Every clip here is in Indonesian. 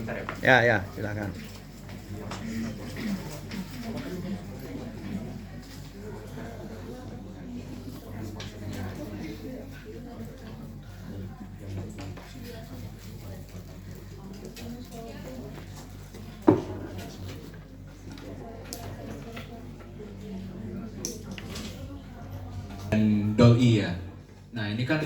sebentar ya Pak. Ya, silakan. Dan DALL-E ya. Nah ini kan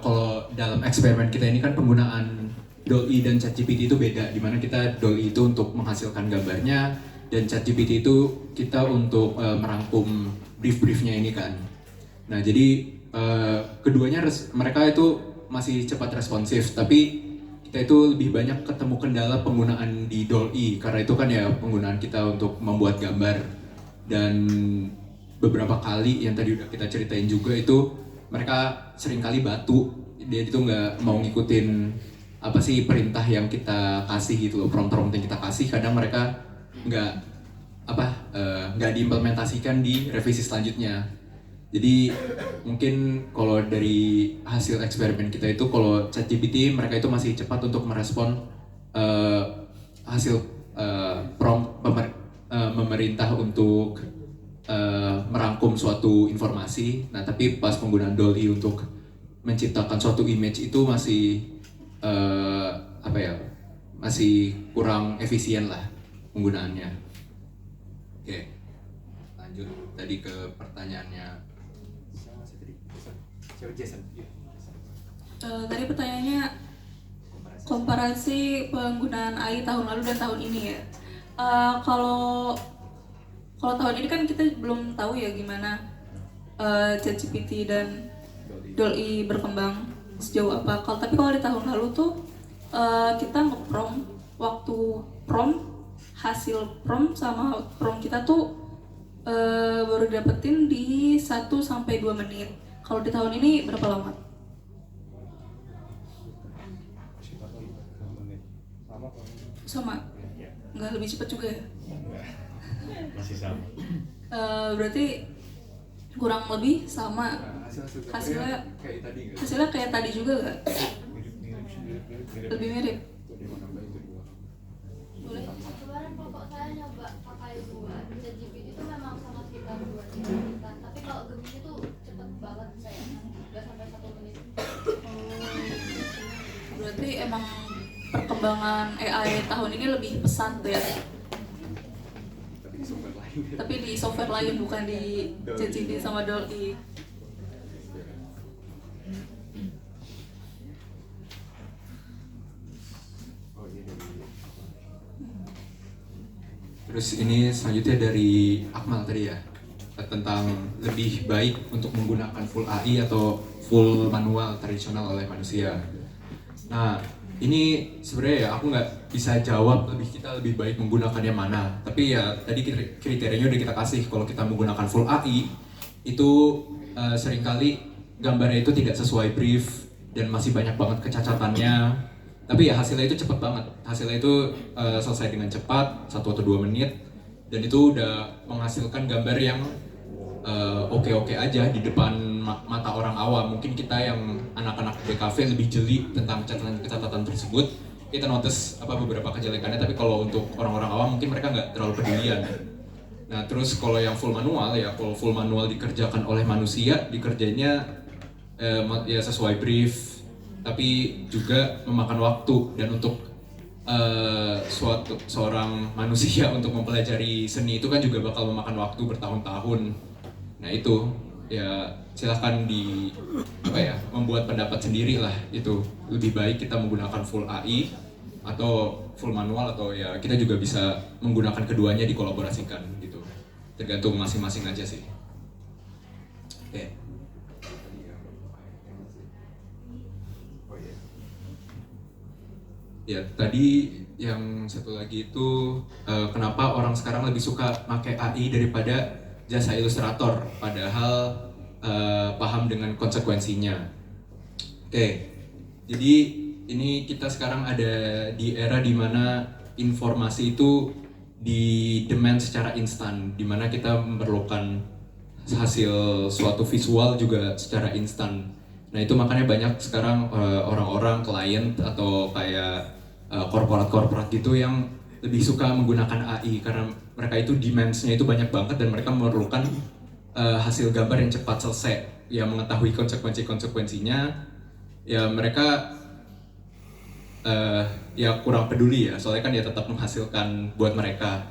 kalau dalam eksperimen kita ini kan penggunaan DALL-E dan ChatGPT itu beda, dimana kita DALL-E itu untuk menghasilkan gambarnya dan ChatGPT itu kita untuk merangkum brief-briefnya ini kan. Nah jadi keduanya mereka itu masih cepat responsif, tapi kita itu lebih banyak ketemu kendala penggunaan di DALL-E karena itu kan ya penggunaan kita untuk membuat gambar. Dan beberapa kali yang tadi udah kita ceritain juga itu mereka sering kali batu, dia itu nggak mau ngikutin apa sih perintah yang kita kasih gitu loh, prompt yang kita kasih, kadang mereka nggak nggak diimplementasikan di revisi selanjutnya. Jadi mungkin kalau dari hasil eksperimen kita itu kalau ChatGPT mereka itu masih cepat untuk merespon hasil prompt pemerintah untuk merangkum suatu informasi. Nah tapi pas penggunaan DALL-E untuk menciptakan suatu image itu masih masih kurang efisien lah penggunaannya. Oke, lanjut tadi ke pertanyaannya. Jason. Tadi pertanyaannya komparasi penggunaan AI tahun lalu dan tahun ini ya. Kalau tahun ini kan kita belum tahu ya gimana ChatGPT dan DALL-E berkembang sejauh apa. Tapi kalau di tahun lalu tuh kita nge-prompt, waktu prompt, hasil prompt sama prompt kita tuh baru dapetin di 1-2 menit. Kalau di tahun ini berapa lama? Sama? Nggak lebih cepat juga ya? Masih sama. Berarti kurang lebih sama. Hasilnya kayak tadi juga nggak? Lebih mirip. Boleh. Kemarin pokok saya nyoba pakai dua ChatGPT itu memang sama sekitar 2-3 menitan, tapi kalau Gemini tuh cepet banget saya, nggak sampai 1 menit. Berarti emang perkembangan AI tahun ini lebih pesat tuh ya? Tapi di software lain bukan di ChatGPT sama DALL-E. Terus ini selanjutnya dari Akmal tadi ya, tentang lebih baik untuk menggunakan full AI atau full manual tradisional oleh manusia. Nah ini sebenarnya ya aku nggak bisa jawab kita lebih baik menggunakan yang mana. Tapi ya tadi kriterianya udah kita kasih, kalau kita menggunakan full AI itu seringkali gambarnya itu tidak sesuai brief dan masih banyak banget kecacatannya. Tapi ya hasilnya itu cepat banget, hasilnya itu selesai dengan cepat, 1 atau 2 menit, dan itu udah menghasilkan gambar yang oke-oke aja di depan mata orang awam. Mungkin kita yang anak-anak DKV lebih jeli tentang catatan tersebut, kita notice beberapa kejelekannya, tapi kalau untuk orang-orang awam mungkin mereka nggak terlalu pedulian. Nah terus kalau yang full manual ya, kalau full manual dikerjakan oleh manusia, dikerjainnya ya sesuai brief, tapi juga memakan waktu, dan untuk seorang manusia untuk mempelajari seni itu kan juga bakal memakan waktu bertahun-tahun. Nah itu ya silahkan membuat pendapat sendiri lah, itu lebih baik kita menggunakan full AI atau full manual, atau ya kita juga bisa menggunakan keduanya dikolaborasikan gitu, tergantung masing-masing aja sih. Oke. Ya tadi yang satu lagi itu kenapa orang sekarang lebih suka pakai AI daripada jasa ilustrator, padahal paham dengan konsekuensinya. Oke, jadi ini kita sekarang ada di era dimana informasi itu di demand secara instan, dimana kita memerlukan hasil suatu visual juga secara instan. Nah itu makanya banyak sekarang orang-orang klien atau kayak korporat-korporat gitu yang lebih suka menggunakan AI karena mereka itu demands-nya itu banyak banget dan mereka memerlukan hasil gambar yang cepat selesai, yang mengetahui konsekuensinya. Ya mereka ya kurang peduli ya, soalnya kan ya tetap menghasilkan buat mereka,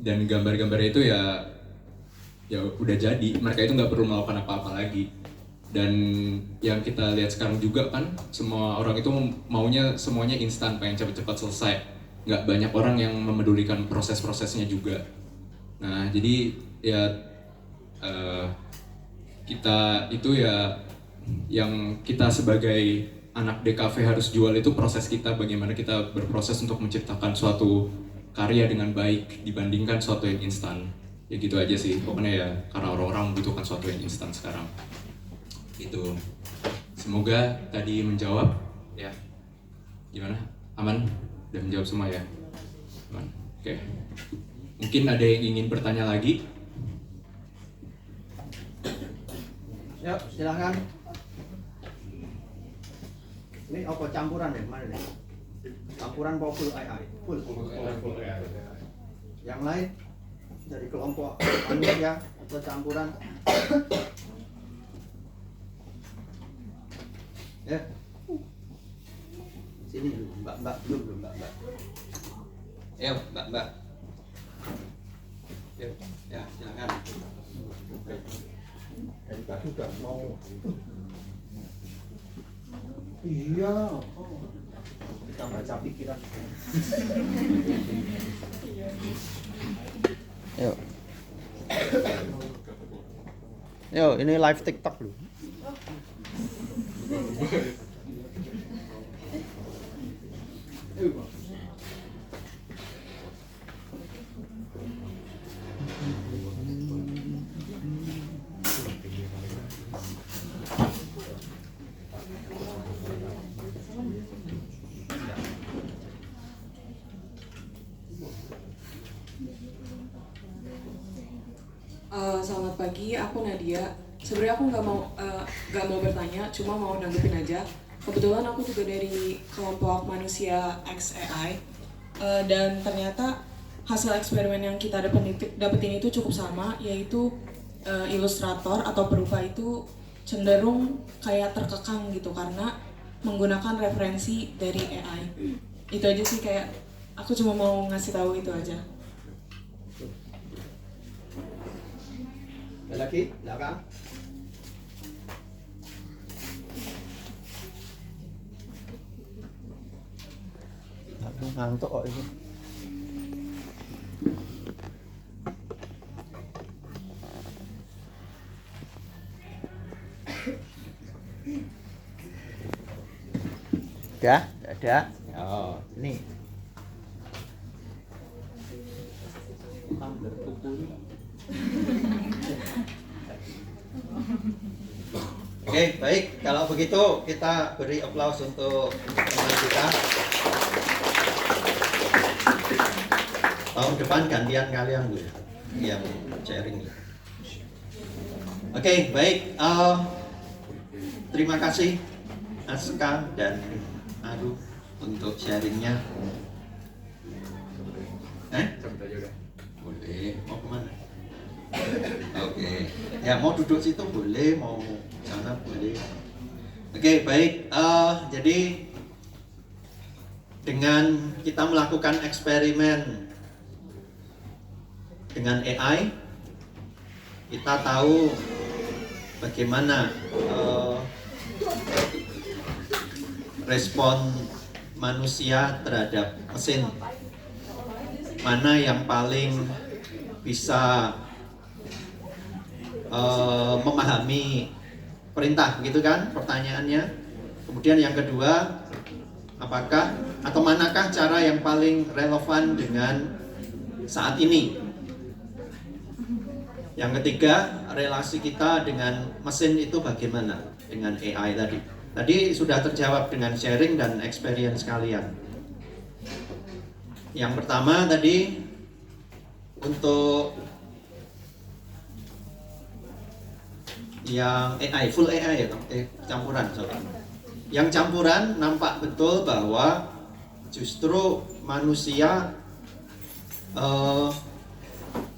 dan gambar-gambarnya itu ya udah jadi, mereka itu nggak perlu melakukan apa-apa lagi. Dan yang kita lihat sekarang juga kan, semua orang itu maunya semuanya instan, pengen cepat-cepat selesai, nggak banyak orang yang memedulikan proses-prosesnya juga. Nah jadi ya kita itu ya, yang kita sebagai anak DKV harus jual itu proses kita, bagaimana kita berproses untuk menciptakan suatu karya dengan baik dibandingkan suatu yang instan. Ya gitu aja sih, pokoknya ya karena orang-orang membutuhkan suatu yang instan sekarang. Gitu. Semoga tadi menjawab ya. Gimana? Aman? Udah menjawab semua ya? Aman. Oke. Mungkin ada yang ingin bertanya lagi? Yuk, silahkan. Ini apa campuran ya kemarin ya? Campuran apa full AI? Full. Yang lain dari kelompok manusia atau campuran? Ya. Sini dulu, Mbak belum, Mbak. Ayo, Mbak. Yuk, ya, silakan. Dari tadi udah mau. Iya, kita baca pikiran. Yuk, ini live TikTok loh. Selamat pagi, aku Nadia. Sebenarnya aku nggak mau bertanya, cuma mau nanggepin aja. Kebetulan aku juga dari kelompok manusia XAI, dan ternyata hasil eksperimen yang kita dapetin itu cukup sama, yaitu ilustrator atau perupa itu cenderung kayak terkekang gitu karena menggunakan referensi dari AI. Itu aja sih, kayak aku cuma mau ngasih tahu itu aja. Ada lagi, belakang. Aku ngantuk kok ini. Udah, ada. Oh, ini. Ambil kuku. Oke, baik. Kalau begitu kita beri aplaus untuk teman kita. Tahun depan gantian kalian Bu yang sharing. Oke, baik. Terima kasih Aska dan Aduh untuk sharingnya. Cabut aja udah. Boleh. Mau kemana? Oke. Ya mau duduk situ boleh, mau sana boleh. Oke, baik. Jadi dengan kita melakukan eksperimen dengan AI, kita tahu bagaimana respon manusia terhadap mesin, mana yang paling bisa memahami perintah, gitu kan pertanyaannya. Kemudian yang kedua, apakah atau manakah cara yang paling relevan dengan saat ini. Yang ketiga, relasi kita dengan mesin itu bagaimana dengan AI tadi. Tadi sudah terjawab dengan sharing dan experience kalian. Yang pertama tadi untuk yang AI, full AI ya, campuran sorry. Yang campuran nampak betul bahwa justru manusia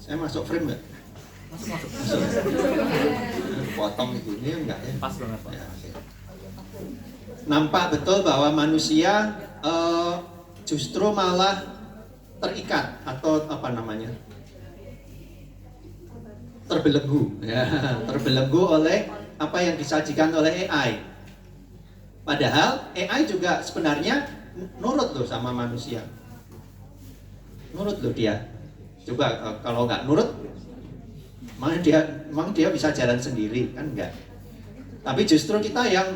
saya masuk frame nggak? Masuk. Potong itu ini enggak ya? Pas banget, Pak. Ya, oke. Nampak betul bahwa manusia justru malah terikat atau apa namanya? Terbelenggu, ya, terbelenggu oleh apa yang disajikan oleh AI. Padahal AI juga sebenarnya nurut loh sama manusia. Nurut loh dia. Coba kalau nggak nurut, emang dia bisa jalan sendiri kan enggak. Tapi justru kita yang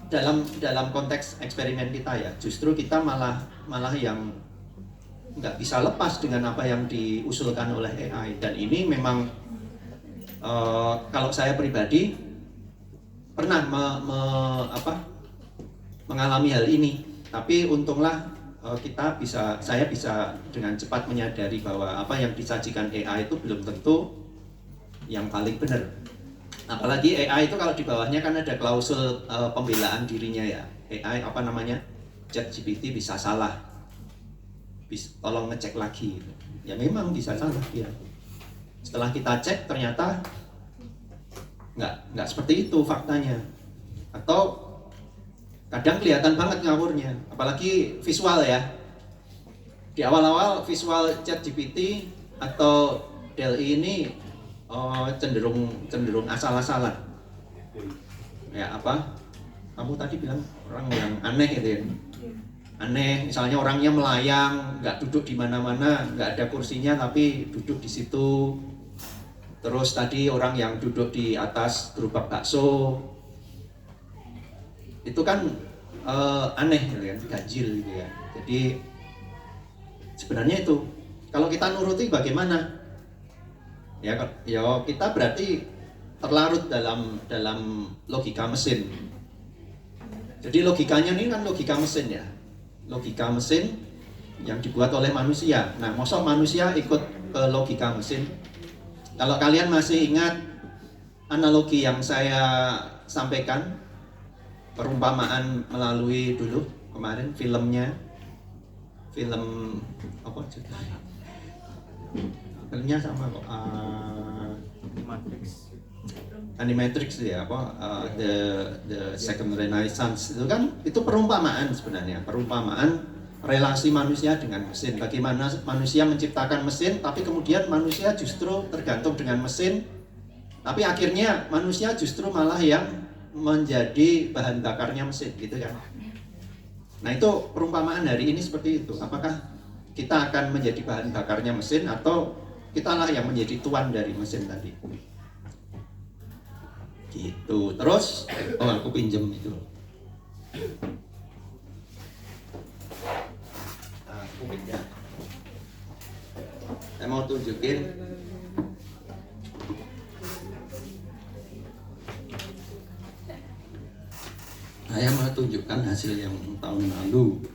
dalam konteks eksperimen kita ya, justru kita malah yang nggak bisa lepas dengan apa yang diusulkan oleh AI. Dan ini memang kalau saya pribadi pernah mengalami hal ini, tapi untunglah saya bisa dengan cepat menyadari bahwa apa yang disajikan AI itu belum tentu yang paling benar. Apalagi AI itu kalau di bawahnya kan ada klausul pembelaan dirinya ya. AI apa namanya? ChatGPT bisa salah. Tolong ngecek lagi. Ya memang bisa salah dia. Setelah kita cek ternyata nggak seperti itu faktanya. Atau kadang kelihatan banget ngawurnya, apalagi visual ya. Di awal-awal visual ChatGPT atau DALL-E ini cenderung asal-asalan. Ya apa? Kamu tadi bilang orang yang aneh gitu ya. Aneh, misalnya orangnya melayang, nggak duduk di mana-mana, nggak ada kursinya tapi duduk di situ. Terus tadi orang yang duduk di atas gerobak bakso, itu kan aneh gitu kan, ganjil gitu ya. Jadi sebenarnya itu kalau kita nuruti bagaimana? Ya kita berarti terlarut dalam logika mesin. Jadi logikanya ini kan logika mesin ya. Logika mesin yang dibuat oleh manusia. Nah, masa manusia ikut ke logika mesin? Kalau kalian masih ingat analogi yang saya sampaikan, perumpamaan melalui dulu kemarin film apa judulnya? Filmnya sama kok. Animatrix ya apa the Second Renaissance itu perumpamaan sebenarnya, perumpamaan relasi manusia dengan mesin. Bagaimana manusia menciptakan mesin tapi kemudian manusia justru tergantung dengan mesin, tapi akhirnya manusia justru malah yang menjadi bahan bakarnya mesin gitu kan. Nah, itu perumpamaan hari ini seperti itu. Apakah kita akan menjadi bahan bakarnya mesin atau kitalah yang menjadi tuan dari mesin tadi? Gitu. Terus aku pinjem itu. Aku pinjam. Saya mau tunjukin. Saya mau tunjukkan hasil yang tahun lalu.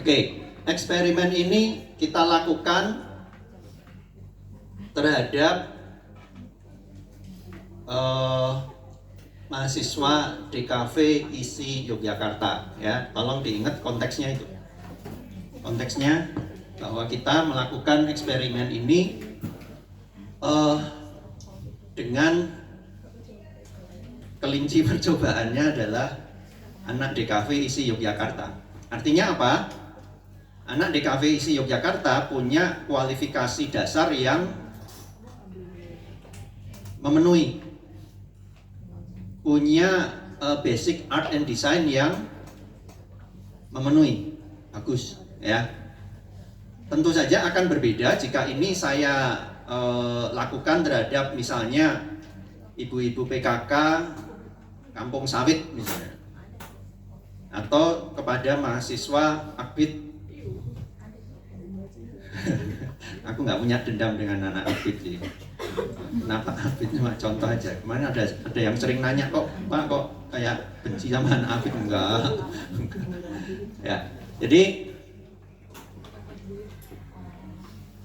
Oke, eksperimen ini kita lakukan terhadap mahasiswa DKV ISI Yogyakarta ya. Tolong diingat konteksnya itu. Konteksnya bahwa kita melakukan eksperimen ini dengan kelinci percobaannya adalah anak DKV ISI Yogyakarta. Artinya apa? Anak DKV ISI Yogyakarta punya kualifikasi dasar yang memenuhi, punya basic art and design yang memenuhi, bagus ya. Tentu saja akan berbeda jika ini saya lakukan terhadap misalnya ibu-ibu PKK kampung sawit misalnya, atau kepada mahasiswa Akbid. Aku nggak punya dendam dengan anak Akbid sih. Kenapa Akbid? Cuma contoh aja. Kemarin ada yang sering nanya, kok Pak kok kayak benci sama anak Akbid? Enggak. Ya, jadi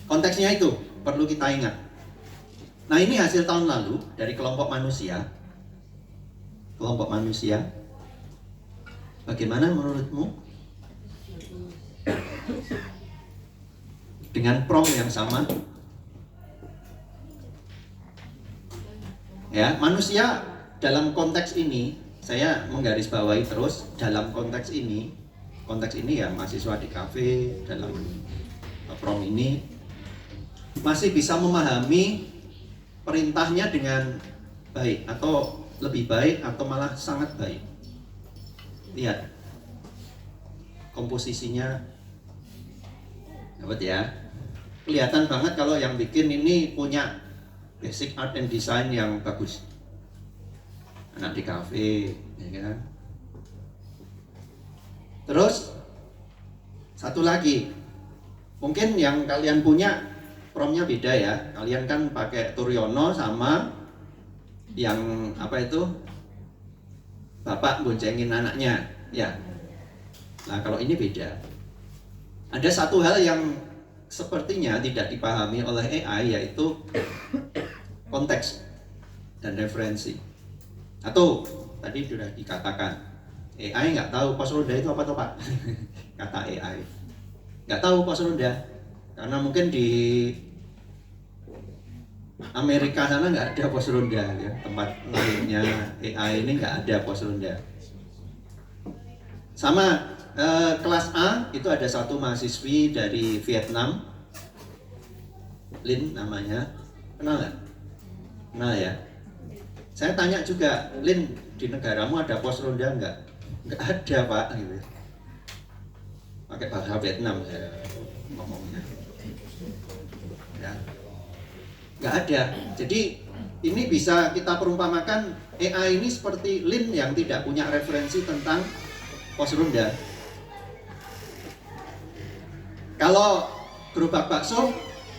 konteksnya itu perlu kita ingat. Nah, ini hasil tahun lalu dari kelompok manusia. Kelompok manusia. Bagaimana menurutmu? Dengan prompt yang sama. Ya, manusia dalam konteks ini, saya menggarisbawahi terus dalam konteks ini ya mahasiswa di kafe dalam prompt ini masih bisa memahami perintahnya dengan baik atau lebih baik atau malah sangat baik. Lihat komposisinya, dapat ya. Kelihatan banget kalau yang bikin ini punya basic art and design yang bagus. Anak di kafe, ya kan. Terus satu lagi, mungkin yang kalian punya promnya beda ya. Kalian kan pakai Turyono sama yang apa itu? Bapak boncengin anaknya, ya. Nah, kalau ini beda. Ada satu hal yang sepertinya tidak dipahami oleh AI, yaitu konteks dan referensi. Atau tadi sudah dikatakan AI nggak tahu pos ronda itu apa tuh Pak? Kata AI nggak tahu pos ronda karena mungkin di Amerika sana nggak ada pos ronda ya, tempat lainnya AI ini nggak ada pos ronda. Sama kelas A itu ada satu mahasiswi dari Vietnam, Lin namanya, kenal nggak? Kenal ya. Saya tanya juga, Lin, di negaramu ada pos ronda nggak? Nggak ada Pak, gitu. Pakai bahasa Vietnam saya ngomongnya. Ya. Nggak ada. Jadi ini bisa kita perumpamakan AI ini seperti Lin yang tidak punya referensi tentang pos ronda. Kalau gerobak bakso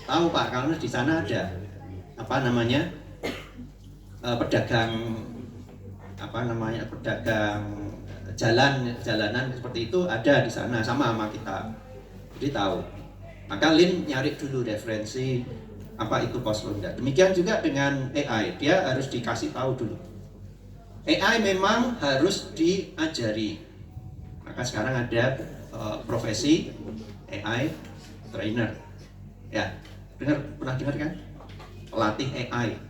tahu Pak, karena di sana ada apa namanya pedagang jalanan seperti itu ada di sana sama kita, jadi tahu. Maka Lin nyari dulu referensi apa itu pos ronda. Demikian juga dengan AI, dia harus dikasih tahu dulu. AI memang harus diajari. Maka sekarang ada profesi AI trainer. Ya, pernah dengar kan? Pelatih AI.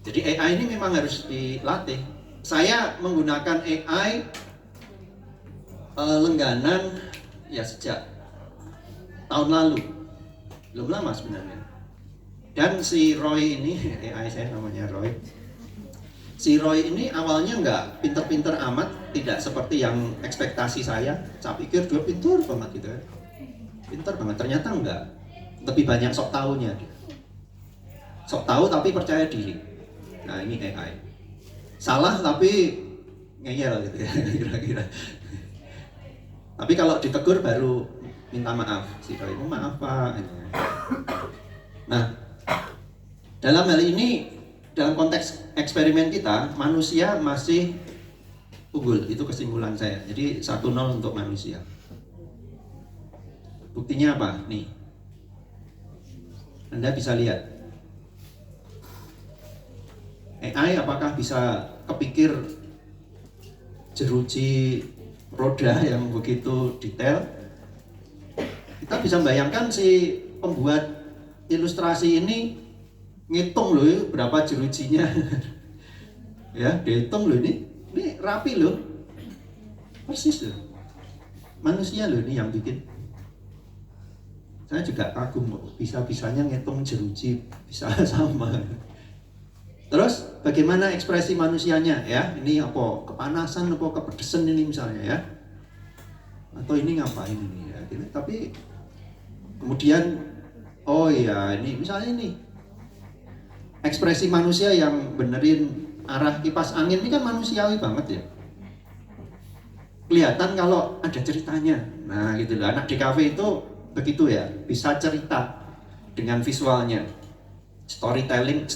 Jadi AI ini memang harus dilatih. Saya menggunakan AI langganan ya sejak tahun lalu. Belum lama sebenarnya. Dan si Roy ini, AI saya namanya Roy. Si Roy ini awalnya nggak pinter-pinter amat, tidak seperti yang ekspektasi saya. Saya pikir dia pintar banget gitu ya. Pintar banget, ternyata enggak. Lebih banyak sok tahunya dia. Sok tahu tapi percaya diri. Nah, ini AI. Salah tapi ngeyel gitu ya, kira-kira. Tapi kalau ditegur baru minta maaf. Si Roy itu maaf Pak. Nah, dalam hal ini, dalam konteks eksperimen kita, manusia masih unggul. Itu kesimpulan saya. Jadi 1-0 untuk manusia. Buktinya apa? Nih. Anda bisa lihat. AI apakah bisa kepikir jeruji roda yang begitu detail? Kita bisa bayangkan si pembuat ilustrasi ini ngitung loh berapa jerujinya. Ya, dihitung loh ini rapi loh. Persis loh. Manusia loh ini yang bikin. Saya juga kagum bisa-bisanya ngitung jeruji bisa sama. Terus bagaimana ekspresi manusianya ya? Ini apa kepanasan apa kepedesan ini misalnya ya? Atau ini ngapain ini ya? Tapi kemudian oh iya ini misalnya ini ekspresi manusia yang benerin arah kipas angin ini kan manusiawi banget ya. Kelihatan kalau ada ceritanya. Nah gitu loh, anak di kafe itu begitu ya, bisa cerita dengan visualnya. Storytelling,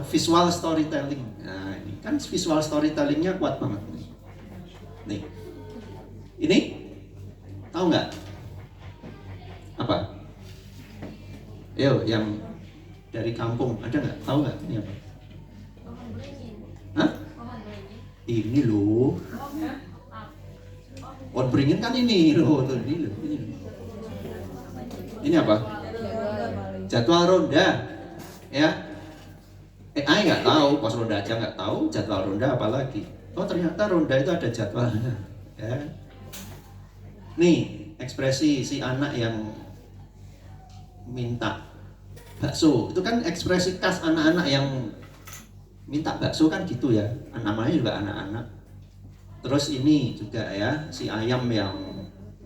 visual storytelling. Nah ini kan visual storytellingnya kuat banget. Nih, ini tahu nggak apa? Yo, yang dari kampung ada nggak? Tahu nggak ini apa? Hah? Ini loh. On beringin kan ini loh, tuh ini loh. Ini apa? Jadwal ronda. Ya, AI nggak tahu, pos ronda aja nggak tahu, jadwal ronda apalagi. Oh ternyata ronda itu ada jadwalnya. Ya. Nih ekspresi si anak yang minta bakso, itu kan ekspresi khas anak-anak yang minta bakso kan gitu ya. Namanya juga anak-anak. Terus ini juga ya, si ayam yang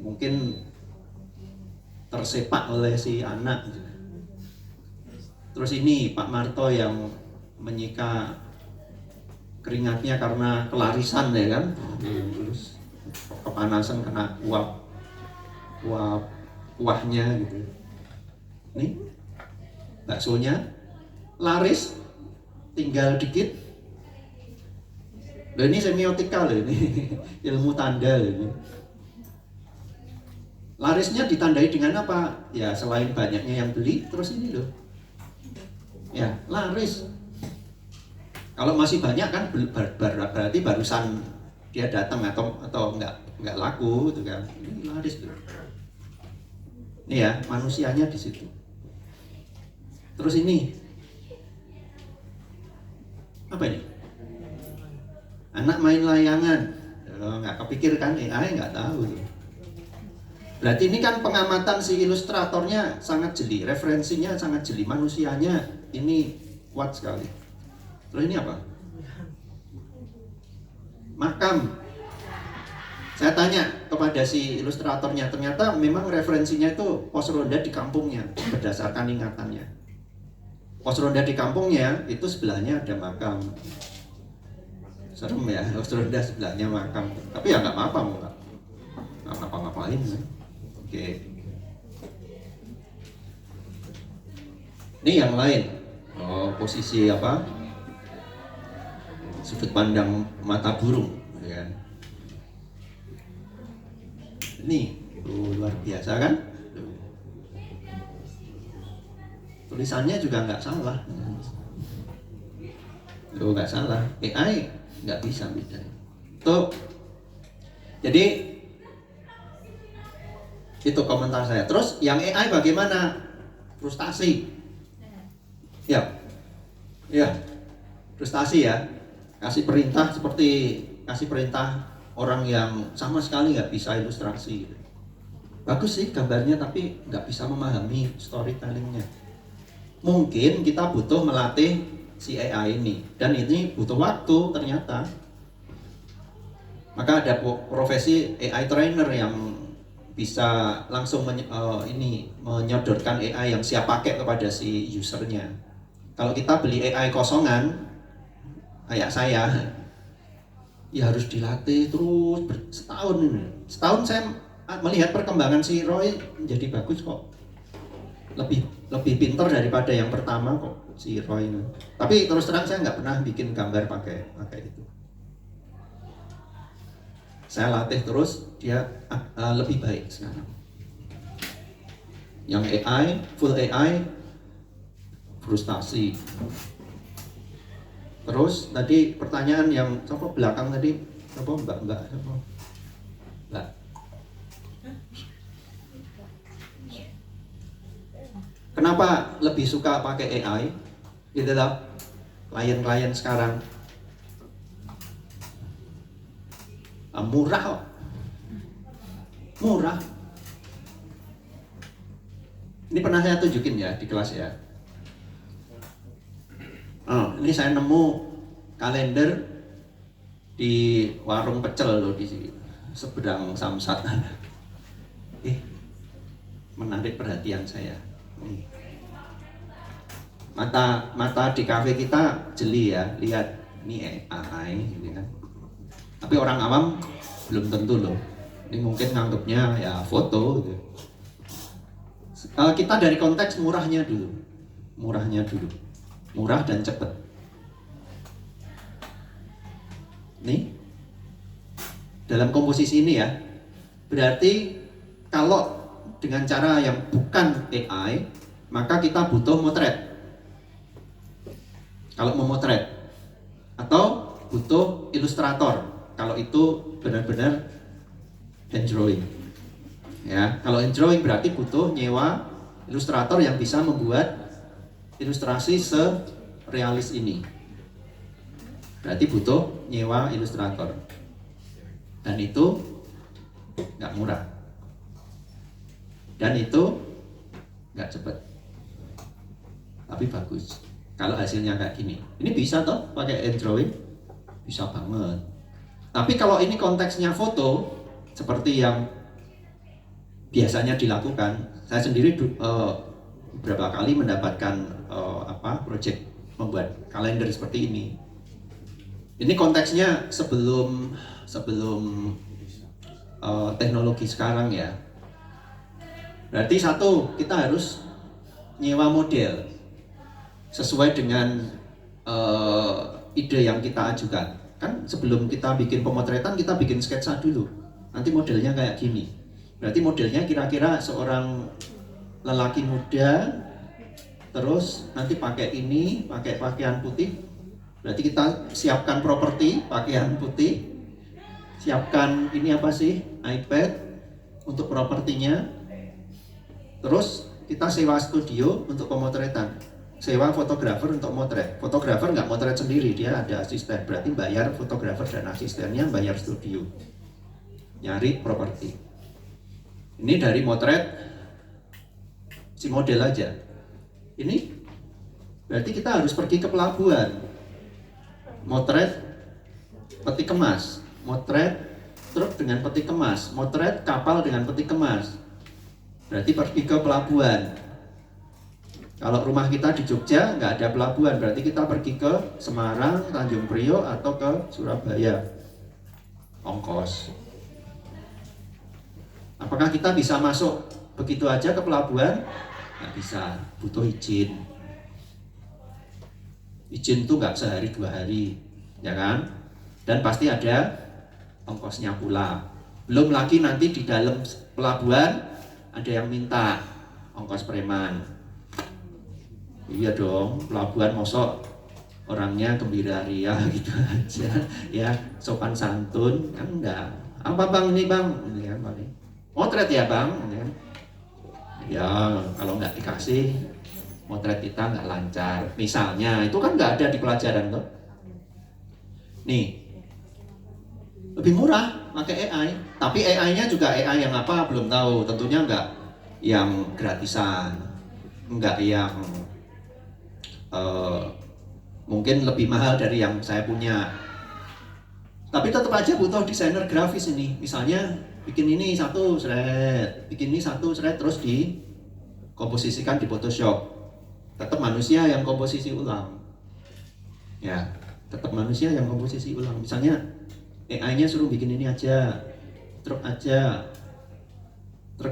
mungkin tersepak oleh si anak. Terus ini Pak Marto yang menyika keringatnya karena kelarisan ya kan. Terus kepanasan kena kuahnya gitu. Nih baksonya laris, tinggal dikit. Loh ini semiotika loh ini, ilmu tanda loh ini. Larisnya ditandai dengan apa? Ya selain banyaknya yang beli, terus ini loh. Ya laris. Kalau masih banyak kan berarti barusan dia datang atau nggak laku gitu kan. Ini laris tuh. Ini ya manusianya di situ. Terus ini apa ini? Anak main layangan. Nggak kepikir kan AI nggak tahu tuh. Berarti ini kan pengamatan si ilustratornya sangat jeli, referensinya sangat jeli, manusianya ini kuat sekali. Terus ini apa? Makam. Saya tanya kepada si ilustratornya, ternyata memang referensinya itu pos ronda di kampungnya berdasarkan ingatannya. Pos ronda di kampungnya itu sebelahnya ada makam. Serem ya, pos ronda sebelahnya makam. Tapi ya nggak apa-apa, nggak ngapa-ngapain. Oke. Ini yang lain. Oh, posisi apa? Sudut pandang mata burung, ya. Ini luar biasa kan? Tulisannya juga nggak salah. Nggak salah. AI nggak bisa beda. Tuh. Jadi itu komentar saya. Terus yang AI bagaimana? Frustasi. Ya. Ya. Frustasi ya. Kasih perintah seperti kasih perintah orang yang sama sekali nggak bisa ilustrasi. Bagus sih gambarnya tapi nggak bisa memahami storytellingnya. Mungkin kita butuh melatih si AI ini dan ini butuh waktu ternyata. Maka ada profesi AI trainer yang bisa langsung menyodorkan AI yang siap pakai kepada si usernya. Kalau kita beli AI kosongan kayak saya, ya harus dilatih terus setahun ini. Setahun saya melihat perkembangan si Roy menjadi bagus kok. Lebih pintar daripada yang pertama kok si Roy ini. Tapi terus terang saya nggak pernah bikin gambar pakai itu. Saya latih terus, dia lebih baik sekarang. Yang AI, full AI, frustasi. Terus tadi pertanyaan yang siapa belakang tadi, siapa mbak siapa? Mbak. Kenapa lebih suka pakai AI? Gitu loh, klien-klien sekarang. Murah kok. Murah. Ini pernah saya tunjukin ya di kelas ya. Ini saya nemu kalender di warung pecel loh di seberang Samsat. Menarik perhatian saya. Mata di kafe kita jeli ya, lihat ini AI gitu kan. Tapi orang awam belum tentu loh. Ini mungkin nganggapnya ya foto gitu. Kita dari konteks murahnya dulu. Murah dan cepat. Nih, dalam komposisi ini ya, berarti kalau dengan cara yang bukan AI, maka kita butuh motret. Kalau mau motret, atau butuh ilustrator. Kalau itu benar-benar hand drawing. Ya, kalau hand drawing berarti butuh nyewa ilustrator yang bisa membuat ilustrasi serealis ini. Berarti butuh nyewa ilustrator. Dan itu nggak murah. Dan itu nggak cepat. Tapi bagus. Kalau hasilnya kayak gini. Ini bisa toh pakai hand drawing? Bisa banget. Tapi kalau ini konteksnya foto, seperti yang biasanya dilakukan, saya sendiri beberapa kali mendapatkan project membuat kalender seperti ini. Ini konteksnya sebelum teknologi sekarang ya. Berarti satu, kita harus nyewa model sesuai dengan ide yang kita ajukan. Kan sebelum kita bikin pemotretan, kita bikin sketsa dulu. Nanti modelnya kayak gini. Berarti modelnya kira-kira seorang lelaki muda, terus nanti pakai ini, pakai pakaian putih. Berarti kita siapkan properti, pakaian putih, siapkan ini apa sih, iPad untuk propertinya. Terus kita sewa studio untuk pemotretan, sewa fotografer untuk motret. Fotografer nggak motret sendiri, dia ada asisten. Berarti bayar fotografer dan asistennya, bayar studio, nyari properti. Ini dari motret si model aja. Ini berarti kita harus pergi ke pelabuhan, motret peti kemas, motret truk dengan peti kemas, motret kapal dengan peti kemas. Berarti pergi ke pelabuhan. Kalau rumah kita di Jogja nggak ada pelabuhan, berarti kita pergi ke Semarang, Tanjung Priok atau ke Surabaya. Ongkos. Apakah kita bisa masuk begitu aja ke pelabuhan? Nggak bisa, butuh izin. Izin tuh nggak sehari 2 hari, ya kan? Dan pasti ada ongkosnya pula. Belum lagi nanti di dalam pelabuhan ada yang minta ongkos preman. Iya dong, pelabuhan mosok orangnya gembira ria gitu aja, ya sopan santun kan enggak. Apa bang ini bang? Ini kan paling motret ya bang? Ya kalau nggak dikasih motret kita nggak lancar. Misalnya itu kan nggak ada di pelajaran tuh. Nih lebih murah pakai AI, tapi AI-nya juga AI yang apa belum tahu. Tentunya nggak yang gratisan, nggak yang mungkin lebih mahal dari yang saya punya. Tapi tetap aja butuh desainer grafis ini. Misalnya bikin ini satu shred, bikin ini satu shred, terus dikomposisikan di Photoshop. Tetap manusia yang komposisi ulang. Ya, tetap manusia yang komposisi ulang. Misalnya AI-nya suruh bikin ini aja, truk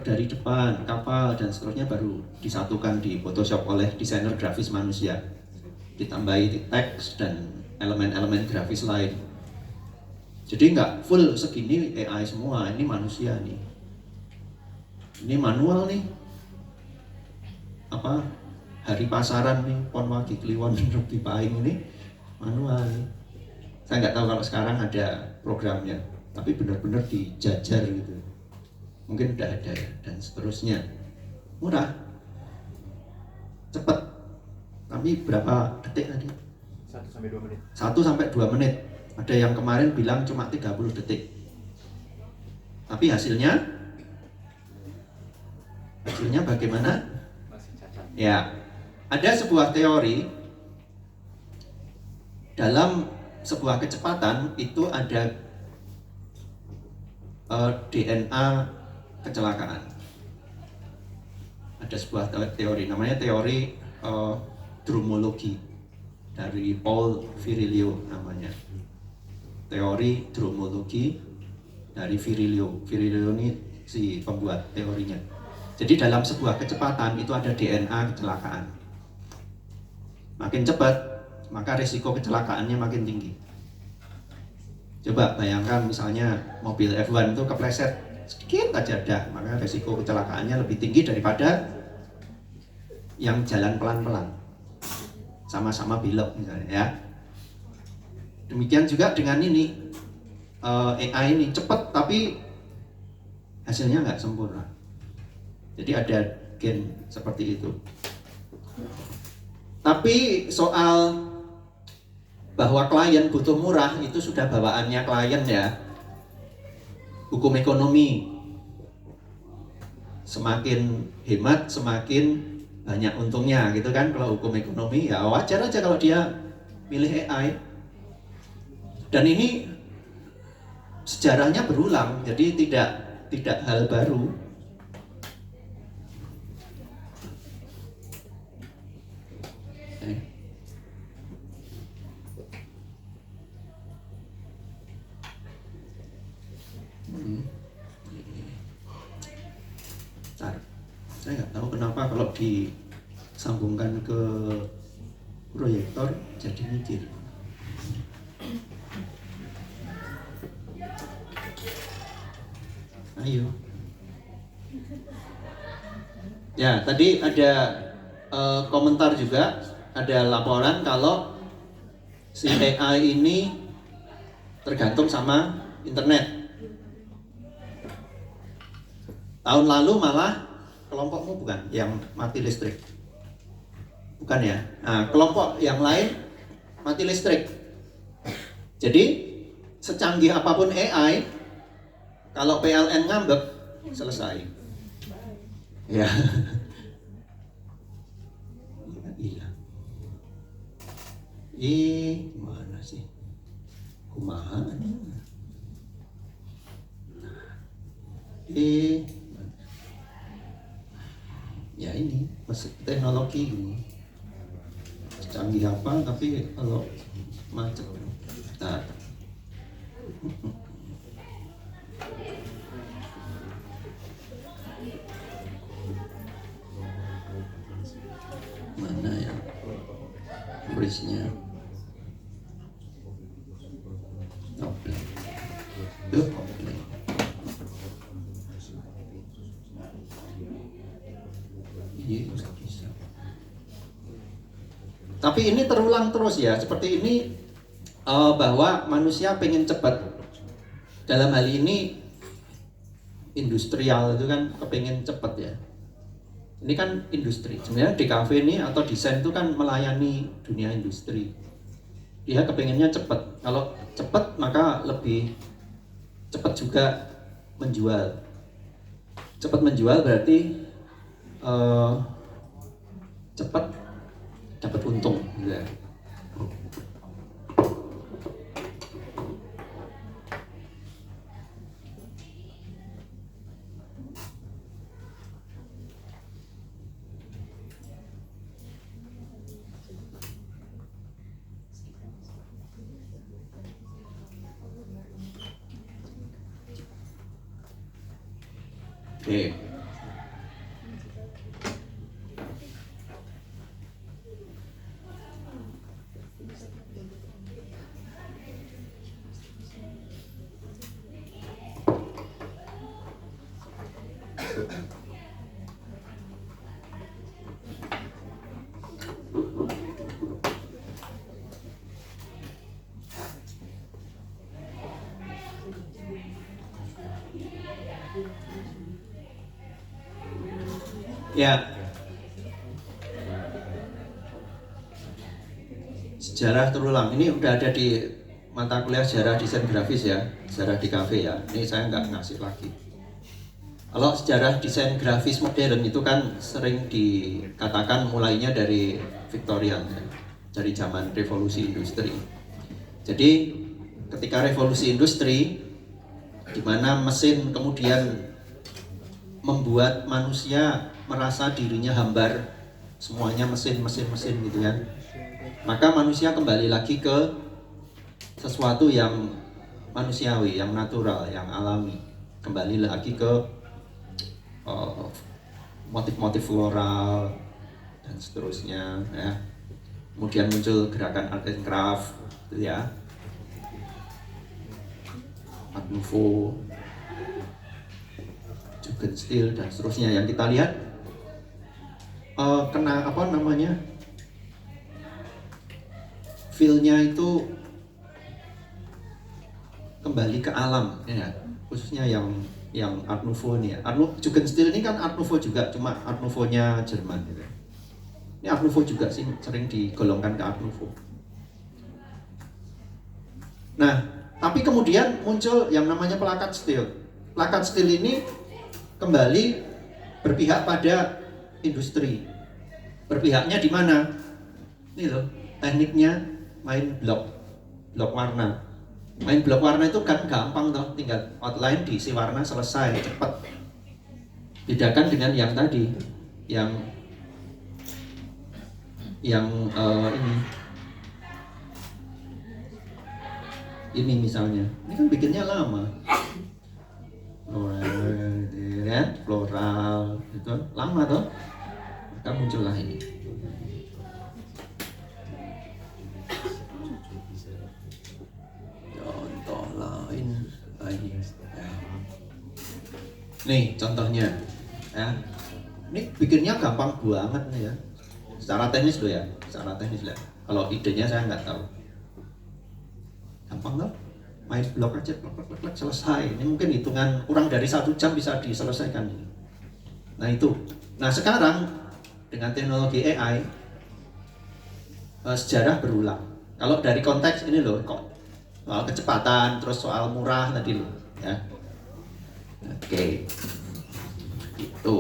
dari depan, kapal dan seterusnya, baru disatukan di Photoshop oleh desainer grafis manusia. Ditambahi teks dan elemen-elemen grafis lain. Jadi nggak full segini AI semua, ini manusia nih. Ini manual nih. Apa? Hari pasaran nih, Pon Wagi Kliwon Rugby Paing ini manual nih. Saya nggak tahu kalau sekarang ada programnya, tapi benar-benar dijajar gitu. Mungkin udah ada ya, dan seterusnya. Murah, cepat. Tapi berapa detik tadi? 1-2 menit. 1-2 menit. Ada yang kemarin bilang cuma 30 detik. Tapi hasilnya bagaimana? Masih cacat. Ya, ada sebuah teori dalam sebuah kecepatan itu ada DNA kecelakaan. Ada sebuah teori namanya teori drumologi. dari Paul Virilio namanya. Teori dromologi dari Virilio. Virilio ini si pembuat teorinya. Jadi dalam sebuah kecepatan itu ada DNA kecelakaan. Makin cepat, maka risiko kecelakaannya makin tinggi. Coba bayangkan misalnya mobil F1 itu kepleset sedikit aja dah, maka risiko kecelakaannya lebih tinggi daripada yang jalan pelan-pelan. Sama-sama belok misalnya ya. Demikian juga dengan ini AI ini cepat tapi hasilnya nggak sempurna. Jadi ada gen seperti itu. Tapi soal bahwa klien butuh murah itu sudah bawaannya klien ya. Hukum ekonomi, semakin hemat semakin banyak untungnya gitu kan. Kalau hukum ekonomi ya wajar aja kalau dia milih AI. Dan ini sejarahnya berulang, jadi tidak hal baru. Bentar. Saya nggak tahu kenapa kalau disambungkan ke proyektor jadi mikir. Ayo. Ya, tadi ada komentar juga, ada laporan kalau si AI ini tergantung sama internet. Tahun lalu malah kelompokmu bukan yang mati listrik. Bukan ya. Nah, kelompok yang lain mati listrik. Jadi secanggih apapun AI, kalau PLN ngambek selesai. Ya. Hilang. Mana sih? Kumaha? Ya ini mesin teknologi ini canggih apa tapi kalau macet. Nah. Mana ya bridge-nya? Oke. Bisa. Tapi ini terulang terus ya, seperti ini bahwa manusia pengen cepat. Dalam hal ini industrial itu kan kepengen cepat ya. Ini kan industri. Sebenarnya DKV ini atau desain itu kan melayani dunia industri. Dia kepengennya cepat. Kalau cepat maka lebih cepat juga menjual. Cepat menjual berarti cepat dapat untung gitu ya. Oke. Ya. Sejarah terulang. Ini udah ada di mata kuliah sejarah desain grafis ya, sejarah DKV ya. Ini saya nggak ngasih lagi. Kalau sejarah desain grafis modern itu kan sering dikatakan mulainya dari Victorian ya, dari zaman revolusi industri. Jadi ketika revolusi industri, di mana mesin kemudian membuat manusia merasa dirinya hambar, semuanya mesin gitu kan. maka manusia kembali lagi ke sesuatu yang manusiawi, yang natural, yang alami. Kembali lagi ke motif-motif floral dan seterusnya, ya. Kemudian muncul gerakan art and craft, gitu ya, Art Nouveau, Jugendstil dan seterusnya. Yang kita lihat kena apa namanya, feel-nya itu kembali ke alam, ya, khususnya yang Art Nouveau ini ya. Jugendstil ini kan Art Nouveau juga, cuma Art Nouveau-nya Jerman gitu. Ini Art Nouveau juga sih, sering digolongkan ke Art Nouveau. Nah, tapi kemudian muncul yang namanya plakat stil. Plakat stil ini kembali berpihak pada industri. Berpihaknya di mana? Ini loh, tekniknya main blok warna. Main blok warna itu kan gampang toh, tinggal outline diisi warna, selesai, cepat. Bedakan dengan yang tadi, yang ini misalnya, ini kan bikinnya lama. Floral, itu lama toh, maka muncullah ini. Contoh lain lagi, ya. Nih contohnya, ya. Ini bikinnya gampang banget nih ya. Secara teknis loh ya, secara teknis lah. Kalau idenya saya nggak tahu. Gampang loh, main blok aja, blok, selesai. Ini mungkin hitungan kurang dari 1 jam bisa diselesaikan. Nah itu. Nah sekarang dengan teknologi AI, sejarah berulang. Kalau dari konteks ini loh, kok soal kecepatan, terus soal murah tadi loh, ya. Oke, itu.